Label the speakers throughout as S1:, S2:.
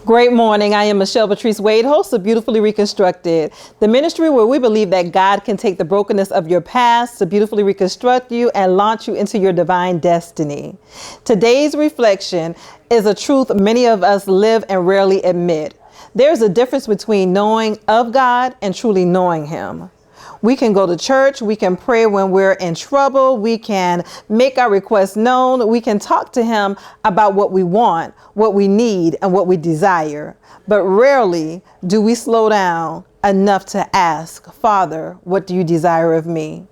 S1: Great morning. I am Michelle Patrice Wade, host of Beautifully Reconstructed, the ministry where we believe that God can take the brokenness of your past to beautifully reconstruct you and launch you into your divine destiny. Today's reflection is a truth many of us live and rarely admit. There's a difference between knowing of God and truly knowing Him. We can go to church, we can pray when we're in trouble, we can make our requests known, we can talk to Him about what we want, what we need, and what we desire. But rarely do we slow down enough to ask, Father, what do you desire of me?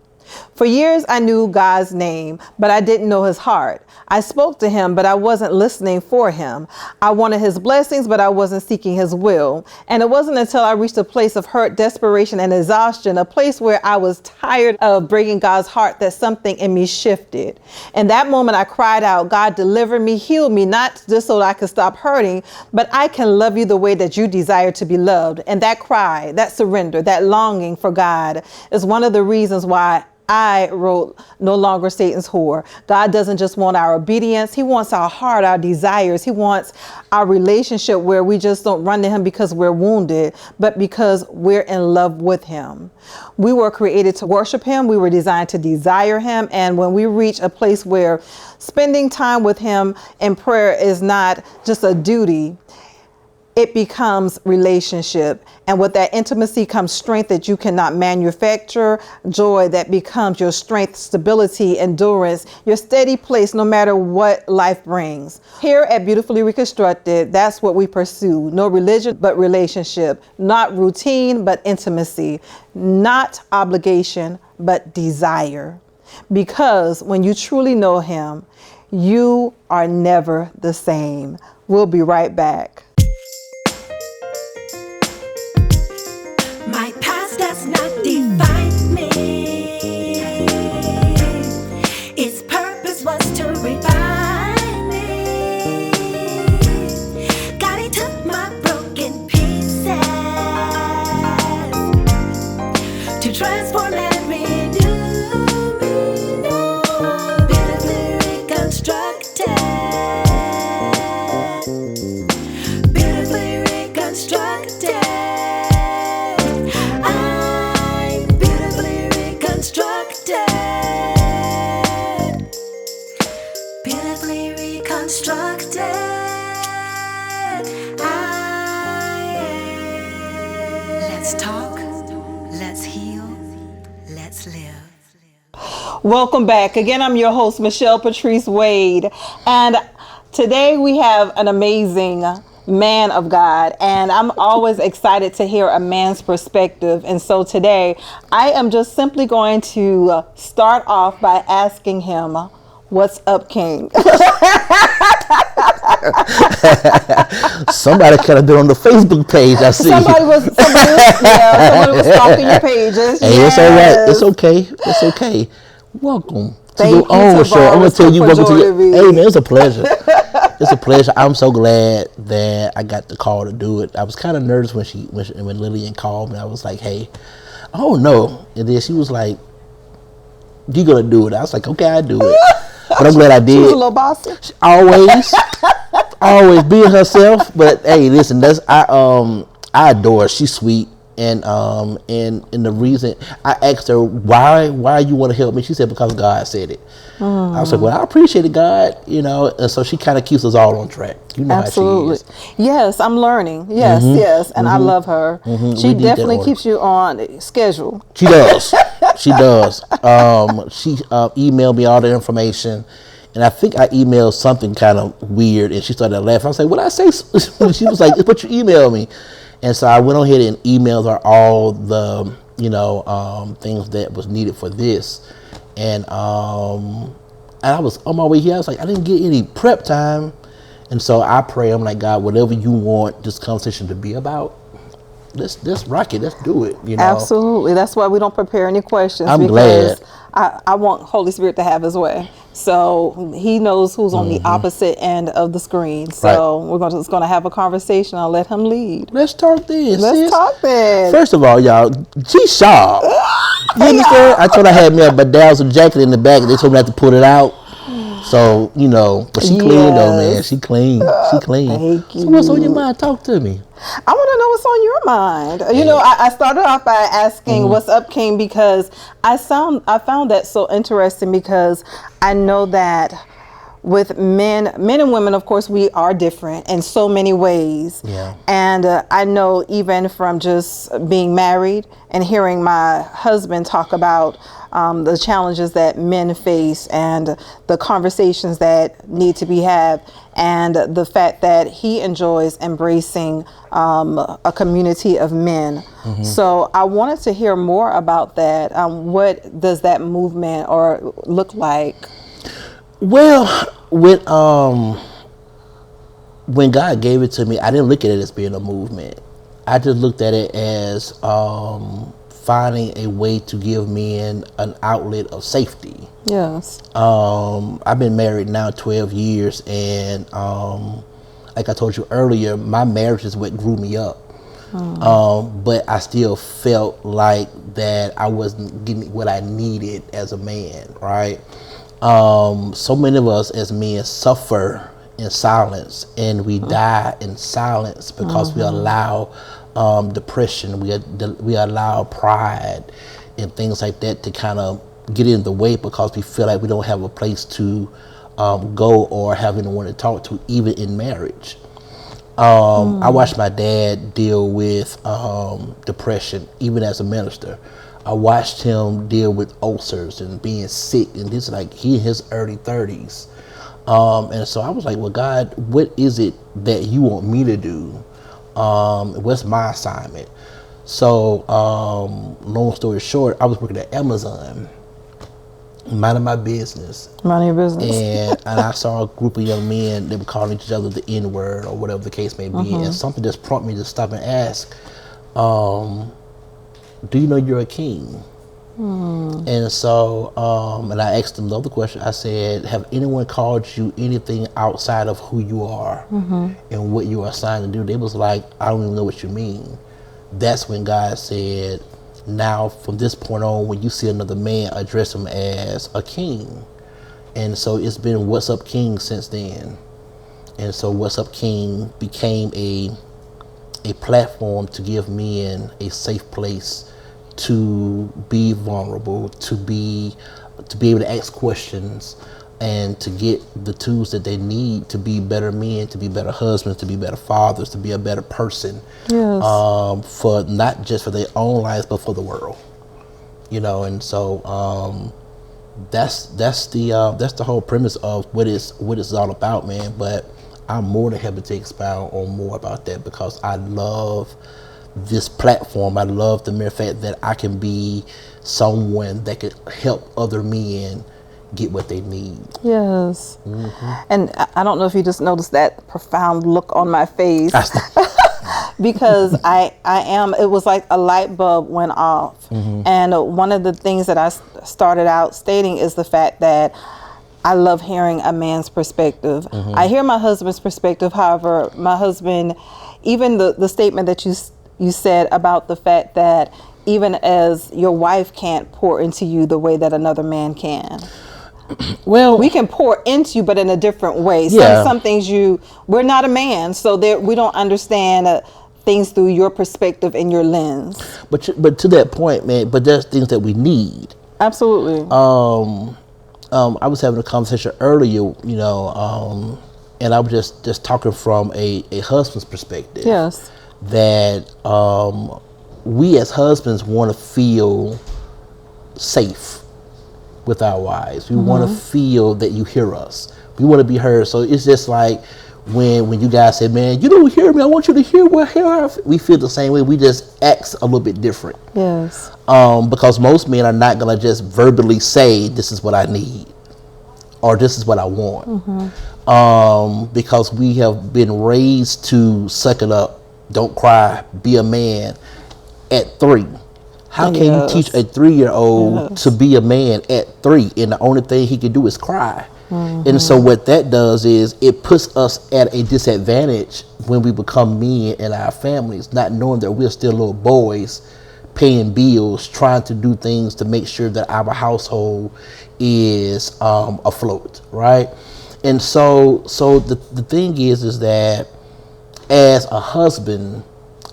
S1: For years, I knew God's name, but I didn't know His heart. I spoke to Him, but I wasn't listening for Him. I wanted His blessings, but I wasn't seeking His will. And it wasn't until I reached a place of hurt, desperation, and exhaustion, a place where I was tired of breaking God's heart, that something in me shifted. In that moment, I cried out, God, deliver me, heal me, not just so that I could stop hurting, but I can love you the way that you desire to be loved. And that cry, that surrender, that longing for God is one of the reasons why I wrote No Longer Satan's Whore. God doesn't just want our obedience. He wants our heart, our desires. He wants our relationship where we just don't run to Him because we're wounded, but because we're in love with Him. We were created to worship Him. We were designed to desire Him. And when we reach a place where spending time with Him in prayer is not just a duty, it becomes relationship. And with that intimacy comes strength that you cannot manufacture, joy that becomes your strength, stability, endurance, your steady place no matter what life brings. Here at Beautifully Reconstructed, that's what we pursue. No religion, but relationship. Not routine, but intimacy. Not obligation, but desire. Because when you truly know Him, you are never the same. We'll be right back.
S2: My past does not define me. Its purpose was to refine me. God, He took my broken pieces to transform and renew me. Now, beautifully reconstructed. Beautifully reconstructed. Beautifully reconstructed. Let's talk, let's heal, let's live.
S1: Welcome back. Again, I'm your host, Michelle Patrice Wade. And today we have an amazing man of God, and I'm always excited to hear a man's perspective. And so today I am just simply going to start off by asking him, what's up, King?
S3: Somebody could have been on the Facebook page. I see.
S1: Somebody was stalking your pages.
S3: Hey,
S1: yes.
S3: It's all right. It's okay. It's okay. Welcome
S1: Thank
S3: to
S1: you,
S3: your own show. I'm gonna tell you, welcome to your. Hey man, it's a pleasure. It's a pleasure. I'm so glad that I got the call to do it. I was kind of nervous when Lillian called me. I was like, hey, oh no, and then she was like, you gonna do it? I was like, okay, I do it. But I'm glad I did.
S1: She was a little bossy.
S3: Always being herself. But hey, listen, I adore her. She's sweet, and the reason I asked her why you want to help me, she said because God said it. I was like, well, I appreciate it, God, and so she kind of keeps us all on track. You know
S1: Absolutely.
S3: how she is.
S1: Yes, I'm learning. Yes, and I love her. She definitely keeps you on schedule.
S3: She does. She does. She emailed me all the information, and I think I emailed something kind of weird, and she started laughing. I was like, what did I say? She was like, but you emailed me. And so I went on ahead and emailed her all the, things that was needed for this. And I was on my way here. I was like, I didn't get any prep time. And so I pray, I'm like, God, whatever you want this conversation to be about, let's rock it. Let's do it.
S1: Absolutely. That's why we don't prepare any questions.
S3: I'm glad.
S1: I want Holy Spirit to have His way. So He knows who's on the opposite end of the screen. So we're just going to have a conversation. I'll let Him lead.
S3: Let's talk this.
S1: Let's talk this.
S3: First of all, y'all, she's sharp. You understand? I told her I had me a bedazzled jacket in the back. They told me not to put it out. So, but she clean though, man.
S1: Yes.
S3: She clean. She clean.
S1: Thank
S3: So what's on your
S1: you.
S3: mind? Talk to me.
S1: I want to know what's on your mind. You know, I started off by asking what's up, King, because I found that so interesting, because I know that with men and women, of course, we are different in so many ways.
S3: Yeah.
S1: And I know even from just being married and hearing my husband talk about the challenges that men face and the conversations that need to be had, and the fact that he enjoys embracing a community of men. So I wanted to hear more about that. What does that movement or look like?
S3: Well, when God gave it to me, I didn't look at it as being a movement. I just looked at it as finding a way to give men an outlet of safety.
S1: Yes.
S3: I've been married now 12 years, and like I told you earlier, my marriage is what grew me up. But I still felt like that I wasn't getting what I needed as a man, right? So many of us as men suffer in silence, and we die in silence because we allow depression, we allow pride and things like that to kind of get in the way, because we feel like we don't have a place to go or have anyone to talk to, even in marriage. I watched my dad deal with depression, even as a minister. I watched him deal with ulcers and being sick, and this like he in his early 30s. And so I was like, well, God, what is it that you want me to do? What's my assignment? So long story short, I was working at Amazon, minding my business.
S1: Mind your business.
S3: And I saw a group of young men, they were calling each other the N-word or whatever the case may be. And something just prompted me to stop and ask, do you know you're a king? And so, and I asked them the other question. I said, have anyone called you anything outside of who you are and what you are assigned to do? They was like, I don't even know what you mean. That's when God said, now from this point on, when you see another man, address him as a king. And so it's been What's Up King since then. And so What's Up King became a platform to give men a safe place to be vulnerable, to be able to ask questions, and to get the tools that they need to be better men, to be better husbands, to be better fathers, to be a better person.
S1: Yes.
S3: For not just for their own lives, but for the world. And so that's the whole premise of what it's all about, man. But I'm more than happy to expound on more about that, because I love this platform. I love the mere fact that I can be someone that could help other men get what they need.
S1: Yes. And I don't know if you just noticed that profound look on my face. Because it was like a light bulb went off. And one of the things that I started out stating is the fact that I love hearing a man's perspective. I hear my husband's perspective. However, my husband, even the statement that you said about the fact that even as your wife can't pour into you the way that another man can. Well, we can pour into you, but in a different way. Some things we're not a man, so we don't understand things through your perspective and your lens.
S3: But to that point, man, but there's things that we need.
S1: Absolutely.
S3: I was having a conversation earlier, and I was just talking from a husband's perspective.
S1: Yes.
S3: That we as husbands want to feel safe with our wives. We want to feel that you hear us. We want to be heard. So it's just like when you guys say, man, you don't hear me, I want you to hear what I feel. We feel the same way. We just act a little bit different.
S1: Yes.
S3: Because most men are not going to just verbally say, this is what I need, or this is what I want. Because we have been raised to suck it up, don't cry, be a man at 3. How can you teach a 3-year-old to be a man at 3, and the only thing he can do is cry? And so what that does is it puts us at a disadvantage when we become men in our families, not knowing that we're still little boys paying bills, trying to do things to make sure that our household is afloat, right? And so the thing is that as a husband,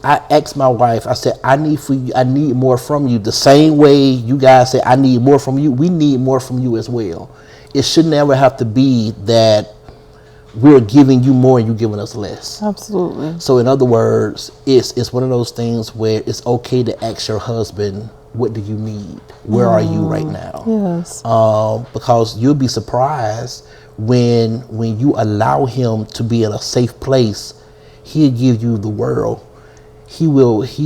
S3: I asked my wife, I said, I need more from you. The same way you guys say I need more from you, we need more from you as well. It should never have to be that we're giving you more and you're giving us less.
S1: Absolutely.
S3: So in other words, it's one of those things where it's okay to ask your husband, what do you need? Where are you right now?
S1: Yes.
S3: Because you'll be surprised when you allow him to be in a safe place, he'll give you the world. He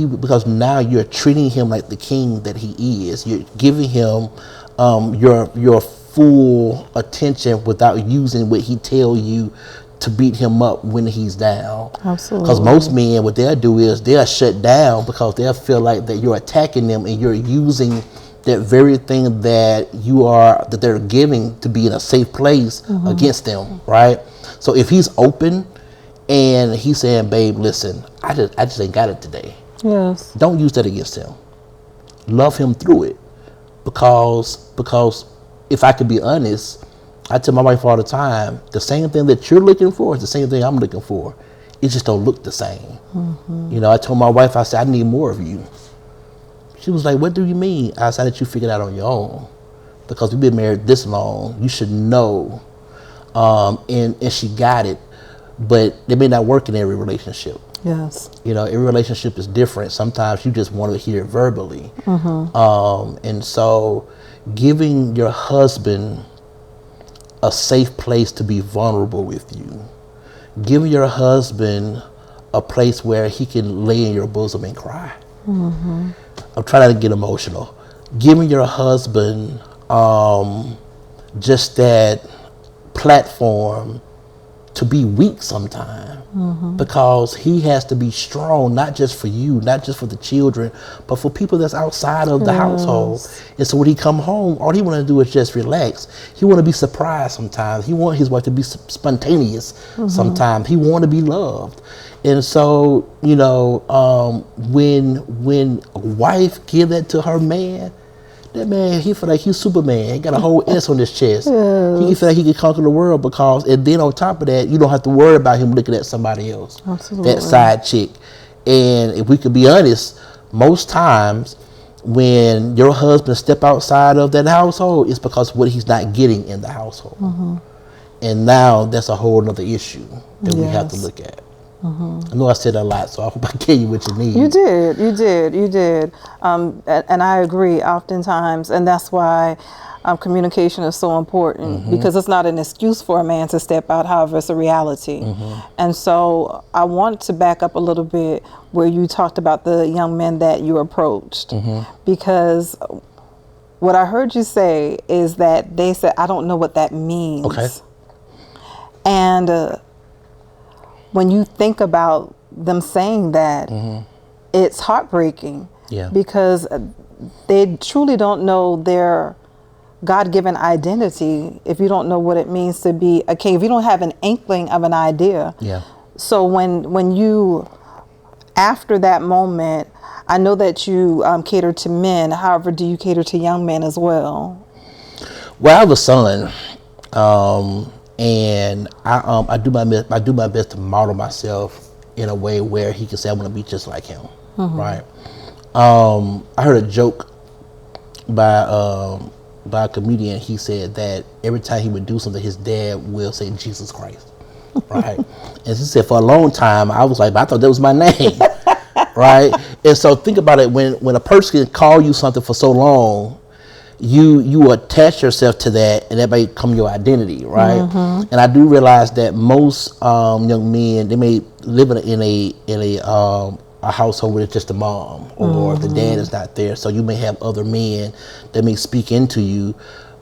S3: because now you're treating him like the king that he is. You're giving him your full attention without using what he tell you to beat him up when he's down.
S1: Absolutely.
S3: Because most men, what they'll do is they'll shut down because they'll feel like that you're attacking them and you're using that very thing that they're giving to be in a safe place against them, right? So if he's open and he's saying, babe, listen, I just ain't got it today.
S1: Yes.
S3: Don't use that against him. Love him through it. Because if I could be honest, I tell my wife all the time, the same thing that you're looking for is the same thing I'm looking for. It just don't look the same. You know, I told my wife, I said, I need more of you. She was like, what do you mean? I said, that you figured out on your own. Because we've been married this long, you should know. And she got it. But it may not work in every relationship.
S1: Yes.
S3: You know, every relationship is different. Sometimes you just want to hear it verbally. And so giving your husband a safe place to be vulnerable with you, giving your husband a place where he can lay in your bosom and cry. I'm trying to get emotional. Giving your husband just that platform to be weak sometime, because he has to be strong, not just for you, not just for the children, but for people that's outside of the household. And so when he come home, all he want to do is just relax. He want to be surprised sometimes. He want his wife to be spontaneous sometimes. He want to be loved. And so, you know, when a wife give that to her man, that man, he feel like he's Superman. He got a whole S on his chest. He feel like he can conquer the world and then on top of that, you don't have to worry about him looking at somebody else.
S1: Absolutely.
S3: That side chick. And if we could be honest, most times when your husband step outside of that household, it's because what he's not getting in the household. And now that's a whole other issue that we have to look at. I know I said a lot, so I hope I gave you what you need.
S1: You did. And I agree oftentimes, and that's why communication is so important, because it's not an excuse for a man to step out, however, it's a reality. And so I want to back up a little bit where you talked about the young men that you approached, because what I heard you say is that they said, I don't know what that means.
S3: Okay.
S1: And when you think about them saying that, it's heartbreaking.
S3: Yeah.
S1: Because they truly don't know their God-given identity if you don't know what it means to be a king, if you don't have an inkling of an idea.
S3: Yeah.
S1: So when you, after that moment, I know that you cater to men. However, do you cater to young men as well?
S3: Well, I have a son. And I do my best to model myself in a way where he can say I want to be just like him, right? I heard a joke by a comedian. He said that every time he would do something, his dad will say Jesus Christ, right? And he said for a long time I was like, I thought that was my name, right? And so think about it, when a person can call you something for so long, you attach yourself to that, and that may become your identity, right? And I do realize that most young men, they may live in a household where it's just a mom or the dad is not there, so you may have other men that may speak into you.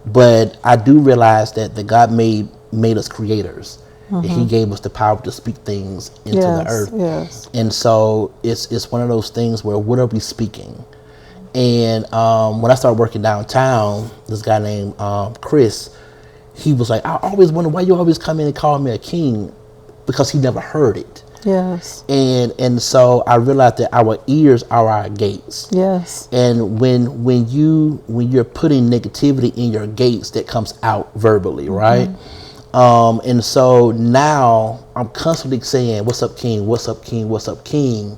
S3: But I do realize that God made us creators. And he gave us the power to speak things into the earth.
S1: Yes.
S3: And so it's one of those things where what are we speaking? And when I started working downtown, this guy named Chris, he was like, I always wonder why you always come in and call me a king, because he never heard it.
S1: Yes.
S3: And so I realized that our ears are our gates.
S1: Yes.
S3: And when you're putting negativity in your gates, that comes out verbally, right? And so now I'm constantly saying, "What's up, King? What's up, King? What's up, King?"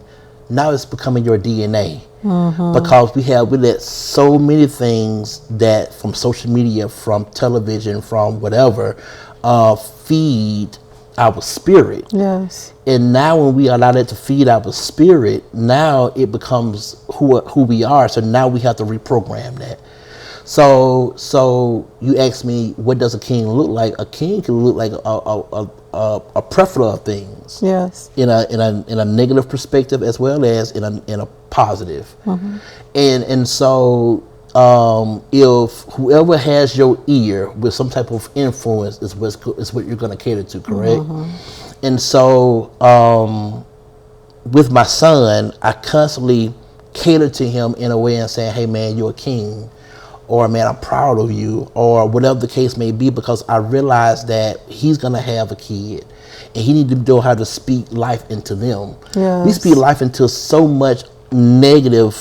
S3: Now it's becoming your DNA, because we let so many things that from social media, from television, from whatever, feed our spirit.
S1: Yes.
S3: And now when we allow that to feed our spirit, now it becomes who we are. So now we have to reprogram that. So you ask me, what does a king look like? A king can look like a plethora of things.
S1: Yes.
S3: In a negative perspective as well as in a positive. And so if whoever has your ear with some type of influence is what you're going to cater to, correct? And so with my son, I constantly cater to him in a way and saying, "Hey man, you're a king," or "Man, I'm proud of you," or whatever the case may be, because I realize that he's going to have a kid and he needs to know how to speak life into them.
S1: Yes.
S3: We speak life into so much negative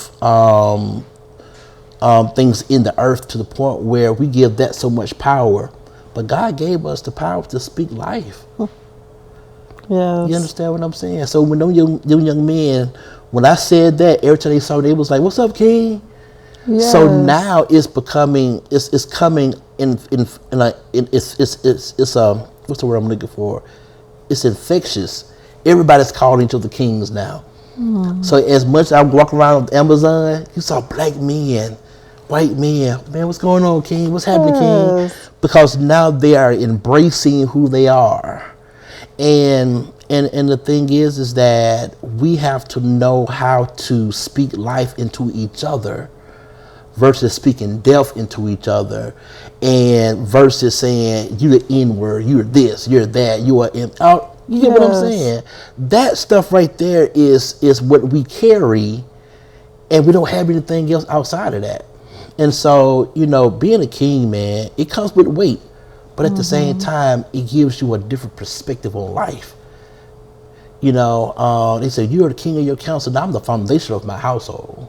S3: things in the earth, to the point where we give that so much power. But God gave us the power to speak life.
S1: Yes.
S3: You understand what I'm saying? So when them young men, when I said that, every time they saw it, they was like, "What's up, King?"
S1: Yes.
S3: So now it's becoming, it's coming it's what's the word I'm looking for? It's infectious. Everybody's calling each other kings now. So as much as I walk around with Amazon, you saw black men, white men. "Man, what's going on, King? What's happening,
S1: Yes.
S3: King?" Because now they are embracing who they are. And the thing is that we have to know how to speak life into each other versus speaking death into each other, and versus saying, "You the N-word, you're this, you're that, you are out." You get what I'm saying? That stuff right there is what we carry, and we don't have anything else outside of that. And so, being a king, man, it comes with weight, but at the same time, it gives you a different perspective on life. They say, "You're the king of your council." Now I'm the foundation of my household,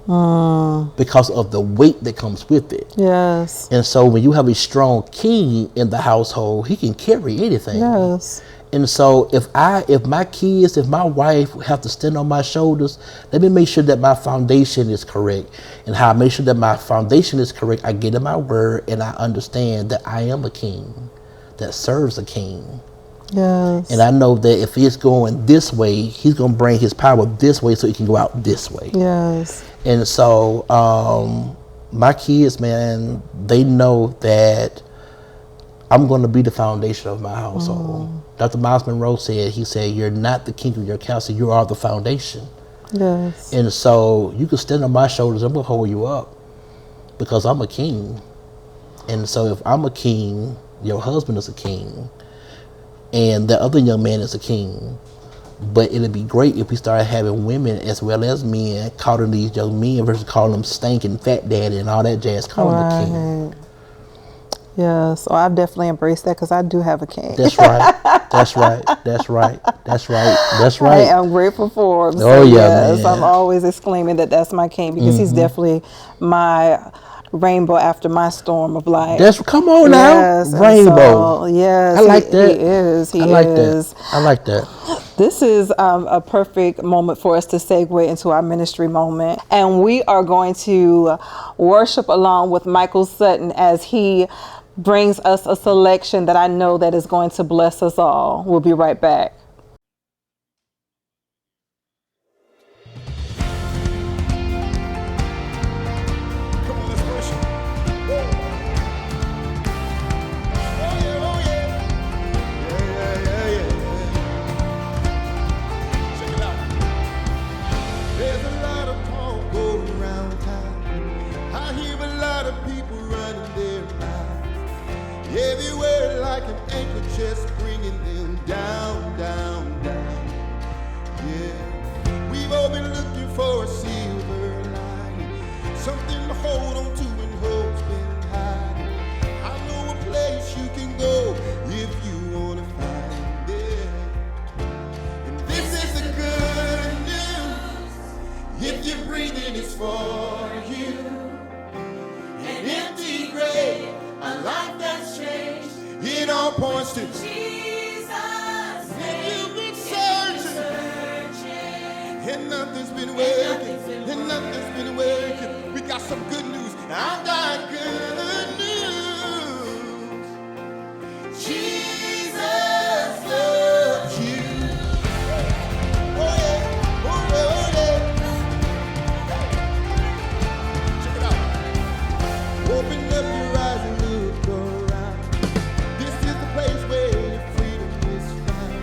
S3: because of the weight that comes with it.
S1: Yes.
S3: And so when you have a strong king in the household, he can carry anything.
S1: Yes.
S3: And so if my kids, if my wife have to stand on my shoulders, let me make sure that my foundation is correct. And how I make sure that my foundation is correct, I get in my word and I understand that I am a king that serves a king.
S1: Yes.
S3: And I know that if he's going this way, he's going to bring his power this way so he can go out this way.
S1: Yes.
S3: And so my kids, man, they know that I'm going to be the foundation of my household. Dr. Miles Monroe said, he said, "You're not the king of your council, you are the foundation."
S1: Yes.
S3: And so you can stand on my shoulders, I'm going to hold you up, because I'm a king. And so if I'm a king, your husband is a king, and the other young man is a king. But it'd be great if we started having women as well as men calling these young men versus calling them stinking fat daddy and all that jazz, calling them a king.
S1: Yeah, so I've definitely embraced that, because I do have a king.
S3: That's right. That's right. That's right. That's right. That's right.
S1: I am grateful for him.
S3: Oh, yeah,
S1: yes,
S3: man.
S1: I'm always exclaiming that that's my king, because he's definitely my rainbow after my storm of life.
S3: Come on now.
S1: Yes,
S3: Rainbow.
S1: so, yes,
S3: I like that.
S1: He is. He
S3: I like
S1: is.
S3: that. I like that.
S1: This is a perfect moment for us to segue into our ministry moment. And we are going to worship along with Michael Sutton as he brings us a selection that I know that is going to bless us all. We'll be right back.
S4: Come on, let's worship. Whoa. Oh yeah, oh yeah. Yeah. Check it out. There's a lot of talk going around town. I hear a lot of people running their mouths. Everywhere like an anchor just bringing them down. for you. An empty grave, a life that's changed. It all points to
S2: Jesus.
S4: and you've been searching, and nothing's been working, and nothing's been working. We got some good news. I got good news. Jesus loves you. Oh yeah, oh yeah. Check it out. Open up your eyes and look around. This is the place where your freedom is found.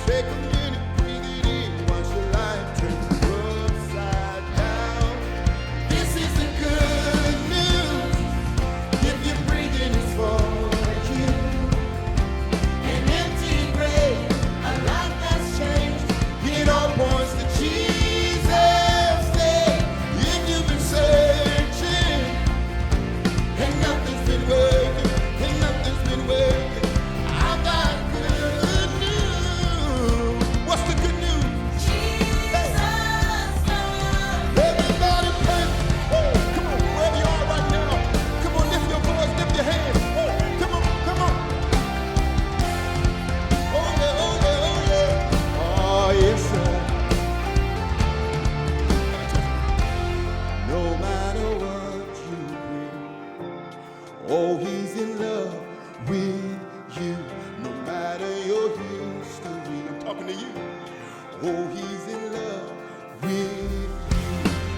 S4: Take a minute, breathe it in, watch your life turn upside down. This is the good news. If you're breathing, it's for you. An empty grave, a life that's changed. It all points to Jesus' name. If you've been searching, and nothing's been working, and nothing's been working, I've got good news. What's the good news? Everybody pray. Woo. Come on, wherever you are right now. Come on, lift your voice, lift your hands. Woo. Come on, come on. Oh yeah, oh yeah, oh yeah. Oh yes, sir. No matter what you bring, oh, he's in love with you. No matter your history, I'm talking to you. Oh, he's in love with you.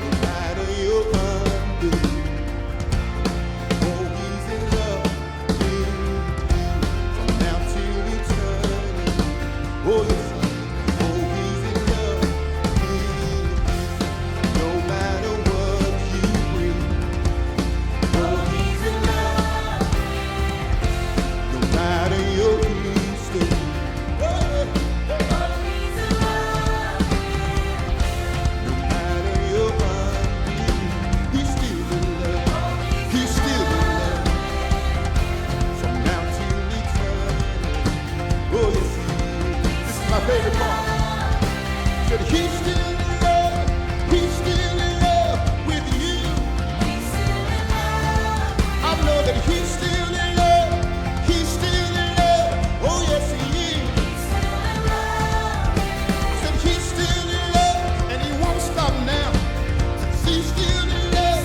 S4: No matter your unbelief. Oh, he's in love with you. From now till eternity. Oh, yes. Oh, he's in love with you. No matter what you bring. Oh, he's in love. No matter your history. Oh,
S2: He's in love.
S4: no matter your unbelief. He's still in love. He's still in love. From now till eternity. Oh, yes, he is. This is my favorite part. Said he's still in love. He's still in love with you.
S2: He's still in love.
S4: I know that he's still in love. He's still in love. Oh, yes, he is.
S2: He's still in love.
S4: Said he's still in love, and he won't stop now. He's still in love.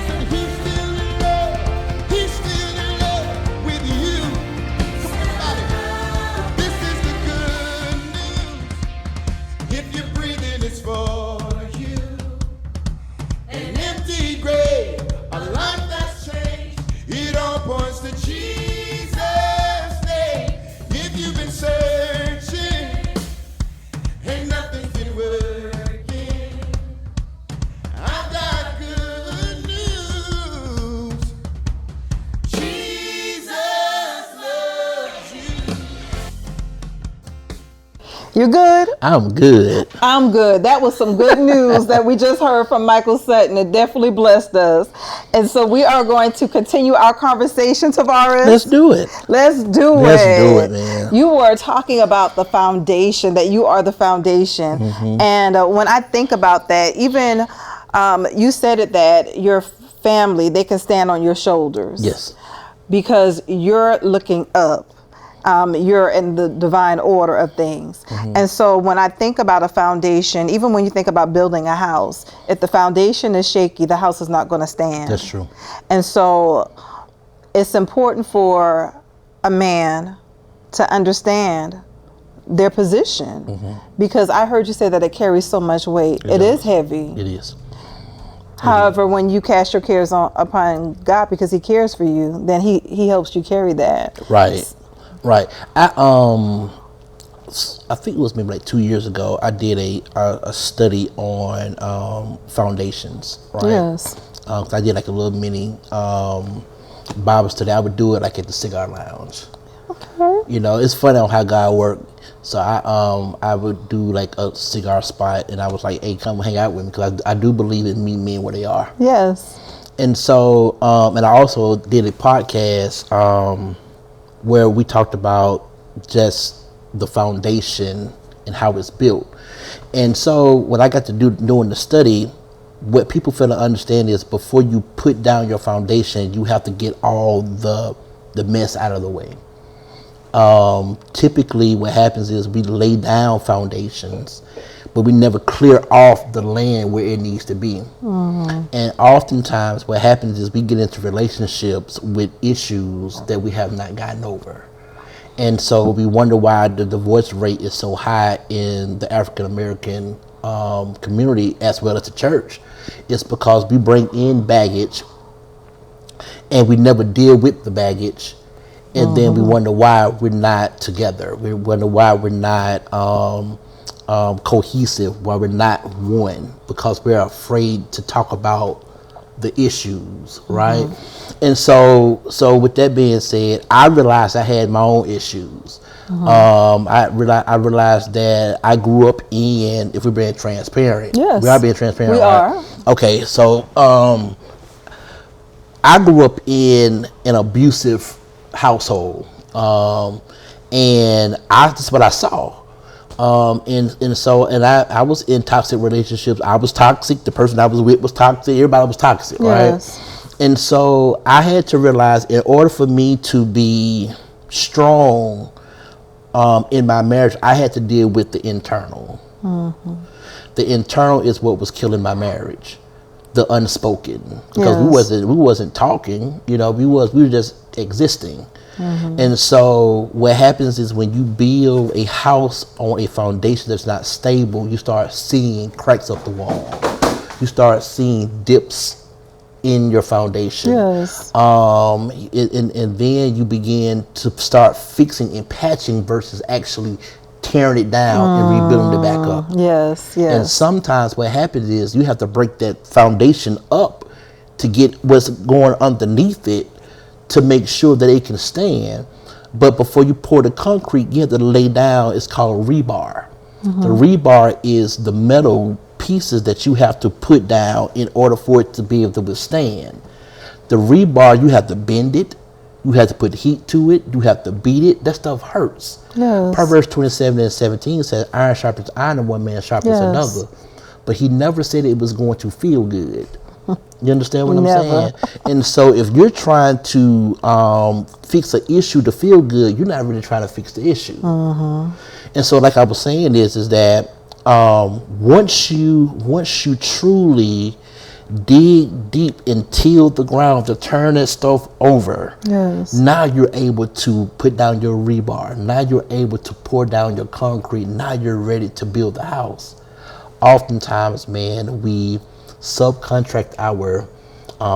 S4: Said he's still in love. He's still in love with you. Come on, everybody. This is the good news. If you're breathing, it's for you. An empty grave, a life that's changed. It all points to Jesus' name. If you've been searching, and nothing's been working, I've got good news. Jesus loves you.
S1: You good?
S3: I'm good.
S1: I'm good. That was some good news that we just heard from Michael Sutton. It definitely blessed us. And so we are going to continue our conversation, Tavares.
S3: Let's do it.
S1: Let's do
S3: Let's
S1: it.
S3: do it, man.
S1: You were talking about the foundation, that you are the foundation.
S3: Mm-hmm.
S1: And when I think about that, even you said it that your family, they can stand on your shoulders.
S3: Yes.
S1: Because you're looking up. You're in the divine order of things.
S3: Mm-hmm.
S1: And so when I think about a foundation, even when you think about building a house, if the foundation is shaky, the house is not going to stand.
S3: That's true.
S1: And so it's important for a man to understand their position, because I heard you say that it carries so much weight. It is heavy.
S3: It is.
S1: However, when you cast your cares upon God because he cares for you, then he helps you carry that.
S3: Right. Right. I think it was maybe like 2 years ago. I did a study on foundations. Right.
S1: Yes.
S3: I did like a little mini Bible study. I would do it like at the cigar lounge.
S1: Okay.
S3: You know, it's funny on how God worked. So I would do like a cigar spot, and I was like, "Hey, come hang out with me," because I do believe in meeting men where they are.
S1: Yes.
S3: And so, and I also did a podcast where we talked about just the foundation and how it's built. And so what I got to do doing the study, what people fail to understand is before you put down your foundation, you have to get all the mess out of the way. Typically what happens is we lay down foundations, but we never clear off the land where it needs to be. And oftentimes what happens is we get into relationships with issues that we have not gotten over. And so we wonder why the divorce rate is so high in the African American community as well as the church. It's because we bring in baggage and we never deal with the baggage. And then we wonder why we're not together. We wonder why we're not cohesive, why we're not one, because we're afraid to talk about the issues, right? And so with that being said, I realized I had my own issues. I realized that I grew up in, if we're being transparent,
S1: Yes.
S3: we are being transparent,
S1: We
S3: right?
S1: are.
S3: Okay, so I grew up in an abusive household, and that's what I saw. And I was in toxic relationships. I was toxic. The person I was with was toxic. Everybody was toxic, right?
S1: Yes.
S3: And so I had to realize, in order for me to be strong in my marriage, I had to deal with the internal. The internal is what was killing my marriage, the unspoken, because
S1: Yes.
S3: we wasn't talking. You know, we were just existing. And so what happens is when you build a house on a foundation that's not stable, you start seeing cracks up the wall. You start seeing dips in your foundation.
S1: Yes.
S3: And then you begin to start fixing and patching versus actually tearing it down and rebuilding it back up.
S1: Yes.
S3: And
S1: Yes.
S3: sometimes what happens is you have to break that foundation up to get what's going underneath it to make sure that it can stand. But before you pour the concrete, you have to lay down, it's called rebar. The rebar is the metal pieces that you have to put down in order for it to be able to withstand. The rebar, you have to bend it, you have to put heat to it, you have to beat it. That stuff hurts.
S1: Yes.
S3: Proverbs 27:17 says, iron sharpens iron and one man sharpens
S1: Yes.
S3: another. But he never said it was going to feel good. You understand what I'm
S1: Never.
S3: saying? And so if you're trying to fix an issue to feel good, you're not really trying to fix the issue. And so like I was saying is that once you truly dig deep and till the ground to turn that stuff over,
S1: Yes.
S3: now you're able to put down your rebar. Now you're able to pour down your concrete. Now you're ready to build the house. Oftentimes, man, we subcontract our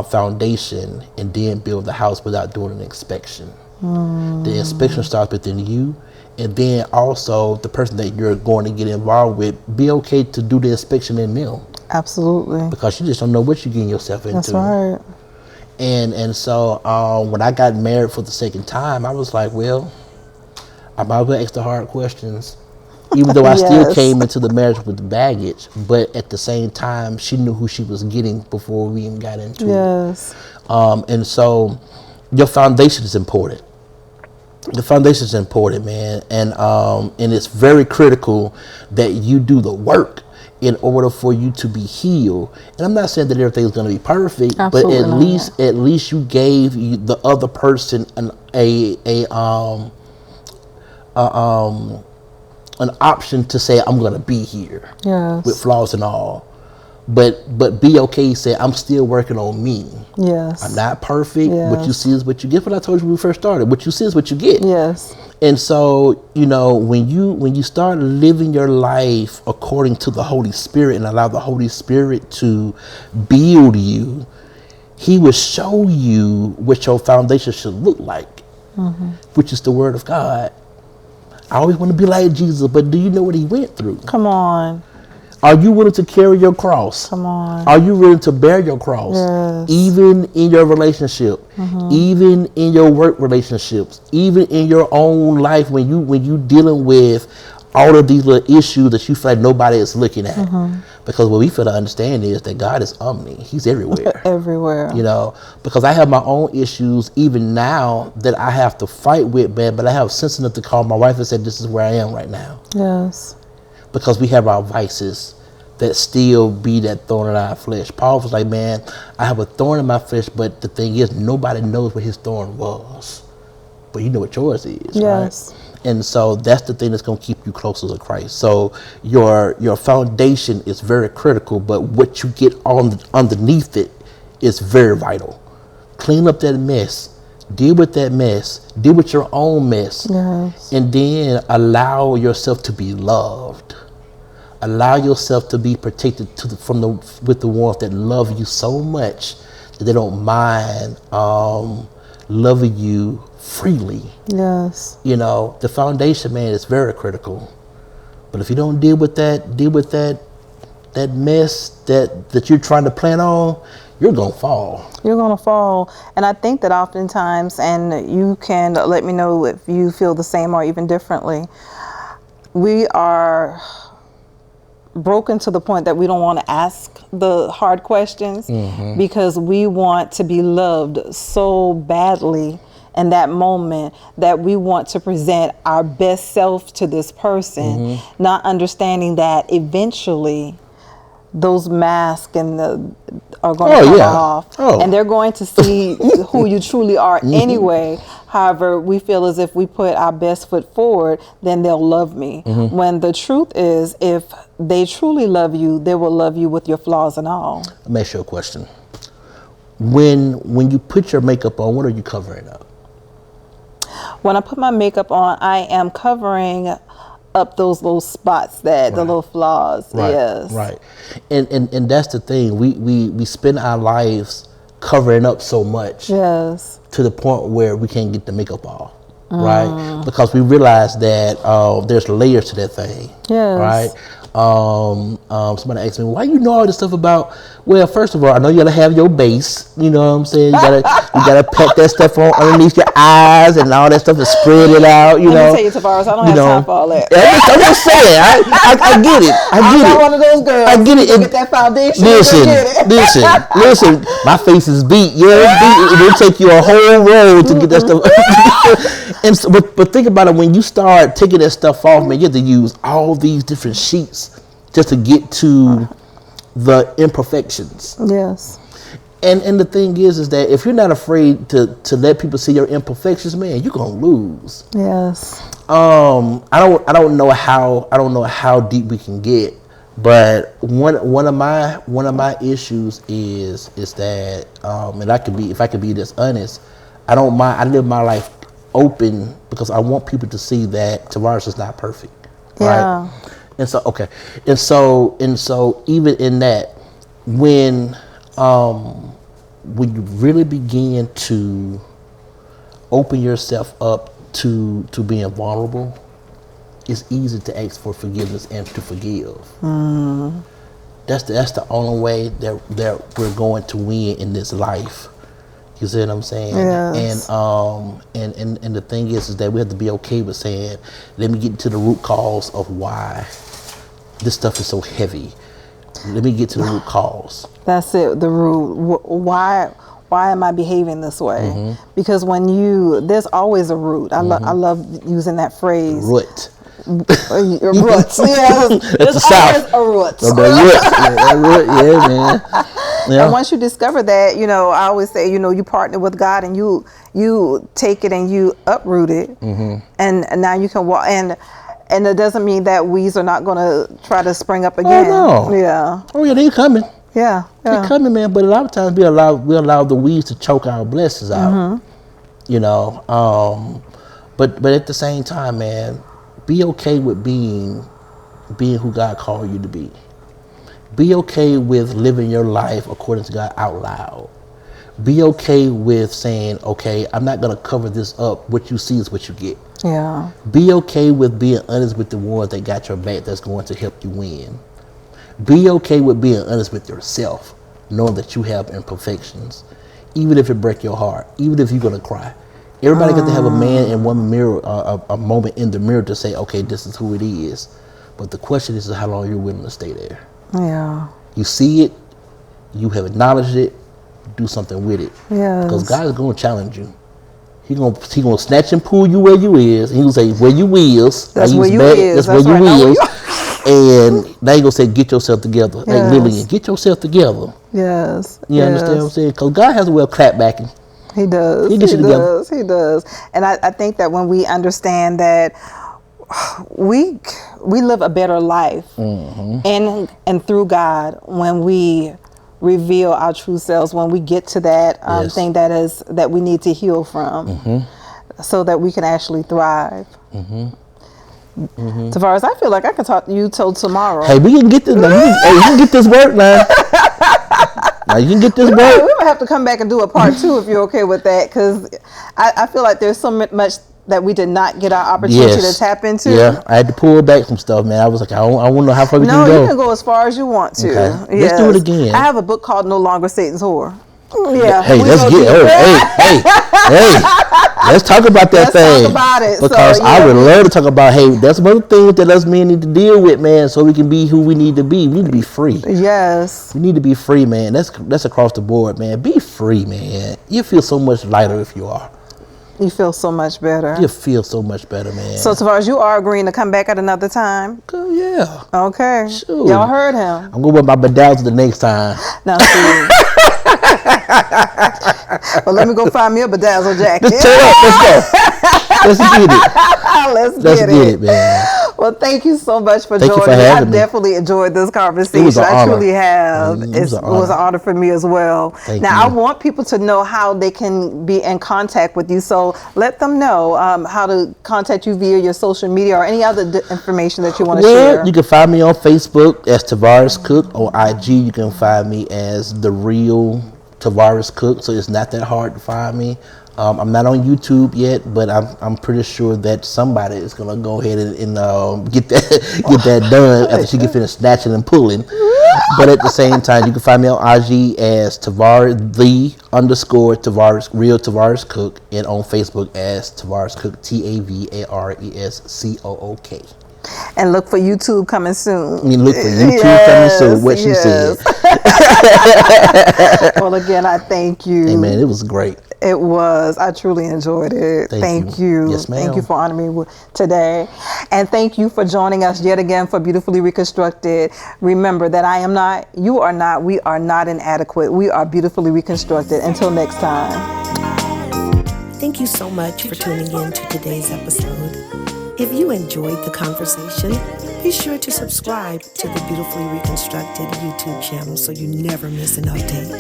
S3: foundation and then build the house without doing an inspection. The inspection starts within you, and then also the person that you're going to get involved with, be okay to do the inspection in them,
S1: Absolutely.
S3: because you just don't know what you're getting yourself into.
S1: That's right.
S3: And so when I got married for the second time, I was like, well, I might as well ask the hard questions. Even though I still
S1: Yes.
S3: came into the marriage with the baggage, but at the same time, she knew who she was getting before we even got into it.
S1: Yes.
S3: And so your foundation is important. The foundation is important, man. And it's very critical that you do the work in order for you to be healed. And I'm not saying that everything's going to be perfect,
S1: Absolutely
S3: but
S1: not.
S3: at least you gave the other person an option to say, I'm going to be here
S1: Yes.
S3: with flaws and all. But be okay, say, I'm still working on me.
S1: Yes.
S3: I'm not perfect. What you
S1: Yes.
S3: see is what you get. What I told you when we first started. What you see is what you get.
S1: Yes.
S3: And so, you know, when you start living your life according to the Holy Spirit and allow the Holy Spirit to build you, He will show you what your foundation should look like, which is the Word of God. I always want to be like Jesus, but do you know what He went through?
S1: Come on.
S3: Are you willing to carry your cross?
S1: Come on.
S3: Are you willing to bear your cross?
S1: Yes.
S3: Even in your relationship, even in your work relationships, even in your own life when you dealing with all of these little issues that you feel like nobody is looking at. Because what we feel to understand is that God is omni. He's everywhere.
S1: Everywhere.
S3: You know, because I have my own issues even now that I have to fight with, man, but I have sense enough to call my wife and say, this is where I am right now.
S1: Yes.
S3: because we have our vices that still be that thorn in our flesh. Paul was like, man, I have a thorn in my flesh, but the thing is, nobody knows what his thorn was. But you know what yours is,
S1: Yes.
S3: right? And so that's the thing that's going to keep you closer to Christ. So your foundation is very critical, but what you get on underneath it is very vital. Clean up that mess. Deal with that mess. Deal with your own mess.
S1: Yes.
S3: And then allow yourself to be loved. Allow yourself to be protected with the ones that love you so much that they don't mind loving you freely.
S1: Yes.
S3: You know, the foundation, man, is very critical. But if you don't deal with that mess that you're trying to plan on, you're gonna fall.
S1: You're going to fall. And I think that oftentimes, and you can let me know if you feel the same or even differently, we are broken to the point that we don't want to ask the hard questions because we want to be loved so badly in that moment that we want to present our best self to this person, not understanding that eventually those masks are going to come off, and they're going to see who you truly are anyway. However, we feel as if we put our best foot forward, then they'll love me. When the truth is, if they truly love you, they will love you with your flaws and all.
S3: Let me ask you a question. When you put your makeup on, what are you covering up?
S1: When I put my makeup on, I am covering up those little spots that the little flaws.
S3: Right,
S1: Yes.
S3: right. And that's the thing. We spend our lives covering up so much
S1: Yes.
S3: to the point where we can't get the makeup off, right? Because we realize that there's layers to that thing,
S1: Yes.
S3: right? Somebody asked me, why you know all this stuff about? Well, first of all, I know you gotta have your base. You know what I'm saying? You gotta pat that stuff on underneath your eyes and all that stuff and spread it out. You
S1: Let
S3: know.
S1: me tell you, Tavares, I don't
S3: You
S1: have
S3: know.
S1: time for all that.
S3: I'm just saying. I get it. I
S1: I'm
S3: get
S1: not
S3: it.
S1: one of those girls.
S3: I get it.
S1: Go
S3: And
S1: get that foundation.
S3: Listen,
S1: Go get it.
S3: listen. My face is beat. Yeah, it's beat. It'll take you a whole road to get that stuff. And so, but think about it. When you start taking that stuff off, man, you have to use all these different sheets just to get to the imperfections.
S1: Yes.
S3: And the thing is that if you're not afraid to let people see your imperfections, man, you're gonna lose.
S1: Yes.
S3: I don't know how deep we can get, but one of my issues is that and if I could be this honest, I don't mind. I live my life open because I want people to see that Tavares is not perfect,
S1: Yeah.
S3: right? And so okay, and so even in that, when you really begin to open yourself up to being vulnerable, it's easy to ask for forgiveness and to forgive. That's the only way that we're going to win in this life. You see what I'm saying?
S1: Yes.
S3: And the thing is that we have to be okay with saying, let me get to the root cause of why this stuff is so heavy. Let me get to the root cause.
S1: That's it. The root. Why am I behaving this way? Because there's always a root. I love using that phrase.
S3: Root.
S1: Roots. Yeah. There's
S3: the South.
S1: always a root.
S3: The root. Yeah, man. Yeah.
S1: And once you discover that, I always say, you partner with God and you take it and you uproot it, and now you can walk. And it doesn't mean that weeds are not going to try to spring up again.
S3: Oh, no.
S1: Yeah.
S3: Oh yeah, they're coming.
S1: Yeah.
S3: They're coming, man. But a lot of times we allow the weeds to choke our blessings out. But at the same time, man, be okay with being who God called you to be. Be okay with living your life according to God out loud. Be okay with saying, okay, I'm not going to cover this up. What you see is what you get.
S1: Yeah.
S3: Be okay with being honest with the ones that got your back that's going to help you win. Be okay with being honest with yourself, knowing that you have imperfections, even if it breaks your heart, even if you're going to cry. Everybody got to have a man and woman mirror, a moment in the mirror to say, okay, this is who it is. But the question is how long you're willing to stay there.
S1: Yeah.
S3: You see it, you have acknowledged it, do something with it.
S1: Yes.
S3: Because God is going to challenge you. He gonna snatch and pull you where you is. He gonna say where you is.
S1: That's where you is.
S3: That's where
S1: That's
S3: you
S1: right.
S3: is. And they ain't gonna say, get yourself together. Like
S1: Yes.
S3: Lillian, get yourself together.
S1: Yes.
S3: You understand what I'm saying? Because God has a way of clap backing.
S1: He does.
S3: He gets you together.
S1: does. He does. And I think that when we understand that we live a better life in and through God when we reveal our true selves, when we get to that
S3: Yes.
S1: thing that we need to heal from, so that we can actually thrive. Tavares, I feel like I can talk to you till tomorrow.
S3: Hey, we can get this. Now. You can get this work now. Now you can get this
S1: we
S3: work.
S1: might have to come back and do a part 2 if you're okay with that, because I feel like there's so much that we did not get our opportunity to tap into.
S3: Yeah, I had to pull back some stuff, man. I was like, I want to know how far we
S1: No,
S3: can go.
S1: you can go as far as you want to.
S3: Okay. Let's do it again.
S1: I have a book called No Longer Satan's Whore. Yeah.
S3: Hey,
S1: we
S3: let's
S1: gonna
S3: get.
S1: do that.
S3: Hey. Let's talk about that
S1: Let's talk
S3: thing.
S1: about it.
S3: Because
S1: So,
S3: I
S1: yeah.
S3: would love to talk about. Hey, that's one of the things that us men need to deal with, man. So we can be who we need to be. We need to be free.
S1: Yes.
S3: We need to be free, man. That's across the board, man. Be free, man. You feel so much lighter if you are.
S1: You feel so much better.
S3: You feel so much better, man.
S1: So, Tavares, you are agreeing to come back at another time?
S3: Oh, yeah.
S1: Okay.
S3: Sure.
S1: Y'all heard him.
S3: I'm going with my bedazzle the next time.
S1: Now, see. Well, let me go find me a bedazzle jacket.
S3: Just turn up. Let's go. Let's get it.
S1: Let's
S3: Get it, man.
S1: Well, thank you so much for
S3: Thank you
S1: joining
S3: for
S1: me. I
S3: having me.
S1: definitely enjoyed this conversation.
S3: It was an
S1: I
S3: honor.
S1: truly have.
S3: It
S1: It
S3: was
S1: was
S3: an
S1: an
S3: honor.
S1: honor for me as well.
S3: Thank
S1: now,
S3: you.
S1: I want people to know how they can be in contact with you. So let them know how to contact you via your social media or any other information that you want to
S3: Well,
S1: share.
S3: you can find me on Facebook as Tavares Cook. On IG, you can find me as The Real Tavares Cook. So it's not that hard to find me. I'm not on YouTube yet, but I'm pretty sure that somebody is gonna go ahead and get that done after she get finished snatching and pulling. But at the same time, you can find me on IG as Tavares _Tavares Real Tavares Cook, and on Facebook as Tavares Cook Tavares Cook.
S1: And look for YouTube coming soon.
S3: I mean, look for YouTube coming soon. What she said.
S1: Well, again, I thank you.
S3: Hey man, it was great.
S1: It was. I truly enjoyed it.
S3: Thank you.
S1: you.
S3: Yes, ma'am.
S1: Thank you for honoring me today. And thank you for joining us yet again for Beautifully Reconstructed. Remember that I am not, you are not, we are not inadequate. We are beautifully reconstructed. Until next time.
S5: Thank you so much for tuning in to today's episode. If you enjoyed the conversation, be sure to subscribe to the Beautifully Reconstructed YouTube channel so you never miss an update.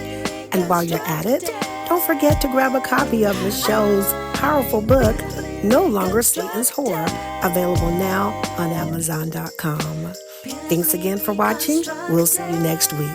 S5: And while you're at it, don't forget to grab a copy of the show's powerful book, No Longer Satan's Whore, available now on Amazon.com. Thanks again for watching. We'll see you next week.